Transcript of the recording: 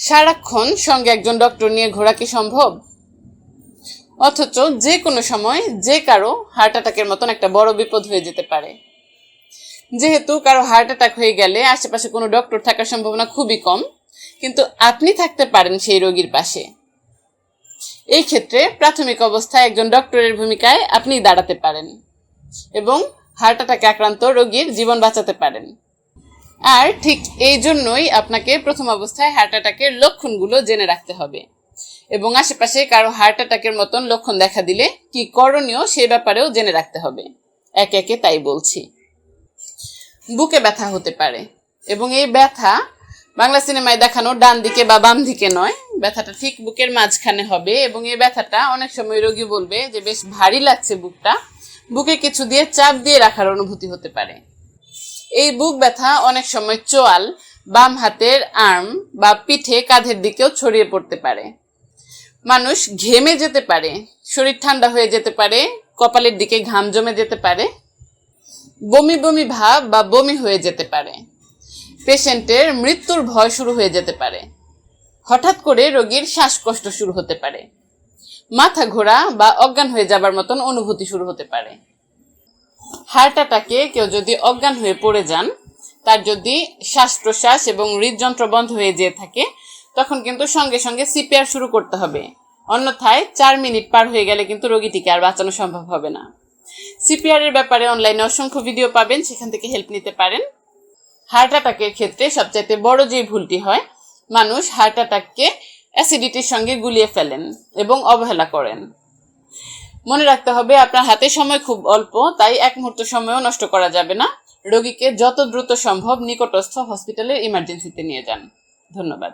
সারাক্ষণ সঙ্গে একজন ডক্টর নিয়ে ঘোরা কি সম্ভব? অথচ যে কোনো সময় যে কারো হার্ট অ্যাটাকের মতন একটা বড় বিপদ হয়ে যেতে পারে। যেহেতু কারো হার্ট অ্যাটাক হয়ে গেলে আশেপাশে কোনো ডক্টর থাকার সম্ভাবনা খুবই কম, কিন্তু আপনি থাকতে পারেন সেই রোগীর পাশে। এই ক্ষেত্রে প্রাথমিক অবস্থায় একজন ডক্টরের ভূমিকায় আপনি দাঁড়াতে পারেন এবং হার্ট অ্যাটাকে আক্রান্ত রোগীর জীবন বাঁচাতে পারেন। আর ঠিক এই জন্যই আপনাকে প্রথম অবস্থায় হার্ট অ্যাটাকের লক্ষণগুলো জেনে রাখতে হবে এবং আশেপাশে কারো হার্ট অ্যাটাকের মতন লক্ষণ দেখা দিলে কি করণীয় সে ব্যাপারেও জেনে রাখতে হবে। একে একে তাই বলছি। বুকে ব্যথা হতে পারে এবং এই ব্যথা বাংলা সিনেমায় দেখানো ডান দিকে বা বাম দিকে নয়, ব্যথাটা ঠিক বুকের মাঝখানে হবে এবং এই ব্যথাটা অনেক সময় রোগী বলবে যে বেশ ভারী লাগছে বুকটা, বুকে কিছু দিয়ে চাপ দিয়ে রাখার অনুভূতি হতে পারে। এই বুক ব্যথা অনেক সময় চোয়াল, বাম হাতের আর্ম বা পিঠে, কাঁধের দিকেও ছড়িয়ে পড়তে পারে। মানুষ ঘেমে যেতে পারে, শরীর ঠান্ডা হয়ে যেতে পারে, কপালের দিকে ঘাম জমে যেতে পারে, বমি বমি ভাব বা বমি হয়ে যেতে পারে, পেশেন্টের মৃত্যুর ভয় শুরু হয়ে যেতে পারে, হঠাৎ করে রোগীর শ্বাসকষ্ট শুরু হতে পারে, মাথা ঘোরা বা অজ্ঞান হয়ে যাবার মতন অনুভূতি শুরু হতে পারে। হার্ট অ্যাটাকে কেউ যদি অজ্ঞান হয়ে পড়ে যান, তার যদি শ্বাস প্রশ্বাস এবং হৃদযন্ত্র বন্ধ হয়ে যেয়ে থাকে, তখন কিন্তু সঙ্গে সঙ্গে সিপিআর শুরু করতে হবে। অন্যথায় 4 মিনিট পার হয়ে গেলে কিন্তু রোগীটিকে আর বাঁচানো সম্ভব হবে না। সিপিআর এর ব্যাপারে অনলাইনে অসংখ্য ভিডিও পাবেন, সেখান থেকে হেল্প নিতে পারেন। হার্ট অ্যাটাকের ক্ষেত্রে সবচাইতে বড় যে ভুলটি হয়, মানুষ হার্ট অ্যাটাককে অ্যাসিডিটির সঙ্গে গুলিয়ে ফেলেন এবং অবহেলা করেন। মনে রাখতে হবে আপনার হাতে সময় খুব অল্প, তাই এক মুহূর্ত সময়ও নষ্ট করা যাবে না। রোগীকে যত দ্রুত সম্ভব নিকটস্থ হসপিটালের ইমার্জেন্সিতে নিয়ে যান। ধন্যবাদ।